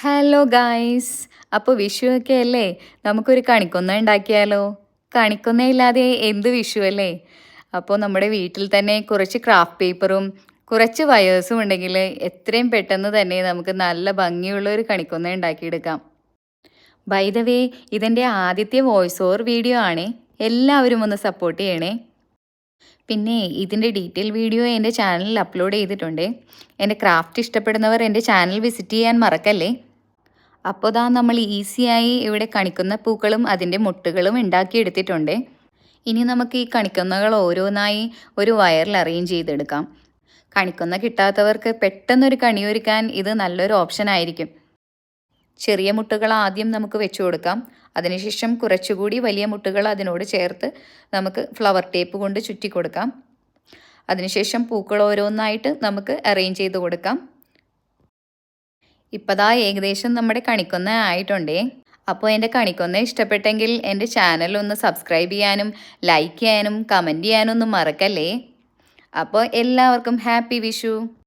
Hello guys. അപ്പോൾ വിഷു ഒക്കെ അല്ലേ, നമുക്കൊരു കണിക്കൊന്ന ഉണ്ടാക്കിയാലോ? കണിക്കൊന്ന ഇല്ലാതെ എന്ത് വിഷു അല്ലേ? അപ്പോൾ നമ്മുടെ വീട്ടിൽ തന്നെ കുറച്ച് ക്രാഫ്റ്റ് പേപ്പറും കുറച്ച് വയേഴ്സും ഉണ്ടെങ്കിൽ എത്രയും പെട്ടെന്ന് തന്നെ നമുക്ക് നല്ല ഭംഗിയുള്ള ഒരു കണിക്കൊന്ന ഉണ്ടാക്കിയെടുക്കാം. ബൈ ദ വേ, ഇതെൻ്റെ ആദ്യത്തെ വോയിസ് ഓവർ വീഡിയോ ആണേ. എല്ലാവരും ഒന്ന് സപ്പോർട്ട് ചെയ്യണേ. പിന്നെ ഇതിൻ്റെ ഡീറ്റെയിൽ വീഡിയോ എൻ്റെ ചാനലിൽ അപ്ലോഡ് ചെയ്തിട്ടുണ്ട്. എൻ്റെ ക്രാഫ്റ്റ് ഇഷ്ടപ്പെടുന്നവർ എൻ്റെ ചാനൽ വിസിറ്റ് ചെയ്യാൻ മറക്കല്ലേ. അപ്പോൾ ദാ നമ്മൾ ഈസിയായി ഇവിടെ കണിക്കുന്ന പൂക്കളും അതിൻ്റെ മുട്ടുകളും ഉണ്ടാക്കിയെടുത്തിട്ടുണ്ട്. ഇനി നമുക്ക് ഈ കണിക്കൊന്നകൾ ഓരോന്നായി ഒരു വയറിൽ അറേഞ്ച് ചെയ്തെടുക്കാം. കണിക്കൊന്ന കിട്ടാത്തവർക്ക് പെട്ടെന്നൊരു കണിയൊരുക്കാൻ ഇത് നല്ലൊരു ഓപ്ഷൻ ആയിരിക്കും. ചെറിയ മുട്ടുകൾ ആദ്യം നമുക്ക് വെച്ചു കൊടുക്കാം. അതിനുശേഷം കുറച്ചുകൂടി വലിയ മുട്ടുകൾ അതിനോട് ചേർത്ത് നമുക്ക് ഫ്ലവർ ടേപ്പ് കൊണ്ട് ചുറ്റി കൊടുക്കാം. അതിനുശേഷം പൂക്കൾ ഓരോന്നായിട്ട് നമുക്ക് അറേഞ്ച് ചെയ്ത് കൊടുക്കാം. ഇപ്പതാ ഏകദേശം നമ്മുടെ കണിക്കൊന്ന ആയിട്ടുണ്ടേ. അപ്പോൾ എൻ്റെ കണിക്കൊന്ന ഇഷ്ടപ്പെട്ടെങ്കിൽ എൻ്റെ ചാനൽ ഒന്ന് സബ്സ്ക്രൈബ് ചെയ്യാനും ലൈക്ക് ചെയ്യാനും കമൻറ്റ് ചെയ്യാനും ഒന്നും മറക്കല്ലേ. അപ്പോൾ എല്ലാവർക്കും ഹാപ്പി വിഷു.